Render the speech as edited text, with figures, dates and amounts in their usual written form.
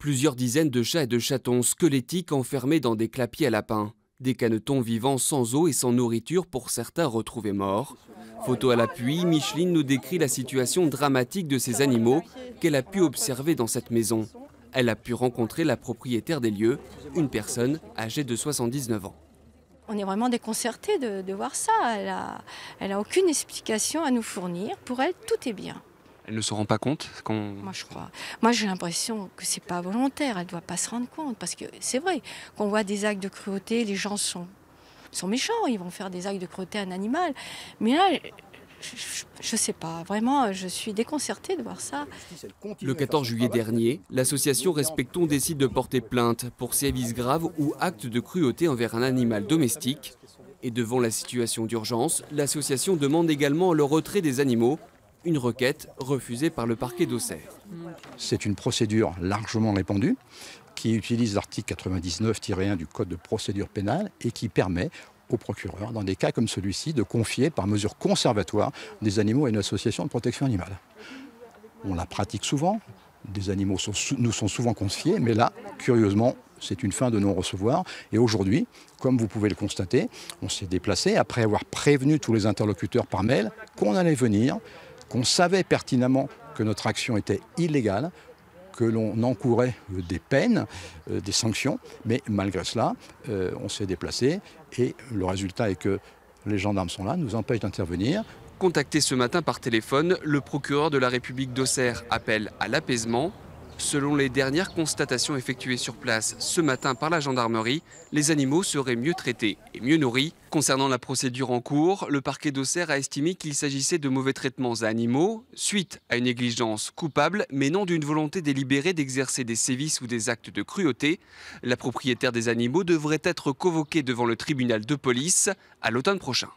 Plusieurs dizaines de chats et de chatons squelettiques enfermés dans des clapiers à lapins. Des canetons vivants sans eau et sans nourriture pour certains retrouvés morts. Photo à l'appui, Micheline nous décrit la situation dramatique de ces animaux qu'elle a pu observer dans cette maison. Elle a pu rencontrer la propriétaire des lieux, une personne âgée de 79 ans. On est vraiment déconcertés de voir ça. Elle a aucune explication à nous fournir. Pour elle, tout est bien. Elle ne se rend pas compte Moi, je crois. Moi, j'ai l'impression que c'est pas volontaire. Elle ne doit pas se rendre compte. Parce que c'est vrai qu'on voit des actes de cruauté, les gens sont méchants. Ils vont faire des actes de cruauté à un animal. Mais là, je sais pas. Vraiment, je suis déconcertée de voir ça. Le 14 juillet dernier, l'association Respectons décide de porter plainte pour sévices graves ou actes de cruauté envers un animal domestique. Et devant la situation d'urgence, l'association demande également le retrait des animaux. Une requête refusée par le parquet d'Auxerre. C'est une procédure largement répandue qui utilise l'article 99-1 du Code de procédure pénale et qui permet au procureur, dans des cas comme celui-ci, de confier par mesure conservatoire des animaux à une association de protection animale. On la pratique souvent, des animaux nous sont souvent confiés, mais là, curieusement, c'est une fin de non-recevoir. Et aujourd'hui, comme vous pouvez le constater, on s'est déplacé après avoir prévenu tous les interlocuteurs par mail qu'on allait venir, qu'on savait pertinemment que notre action était illégale, que l'on encourait des peines, des sanctions, mais malgré cela, on s'est déplacé et le résultat est que les gendarmes sont là, nous empêchent d'intervenir. Contacté ce matin par téléphone, le procureur de la République d'Auxerre appelle à l'apaisement. Selon les dernières constatations effectuées sur place ce matin par la gendarmerie, les animaux seraient mieux traités et mieux nourris. Concernant la procédure en cours, le parquet d'Auxerre a estimé qu'il s'agissait de mauvais traitements à animaux, suite à une négligence coupable, mais non d'une volonté délibérée d'exercer des sévices ou des actes de cruauté. La propriétaire des animaux devrait être convoquée devant le tribunal de police à l'automne prochain.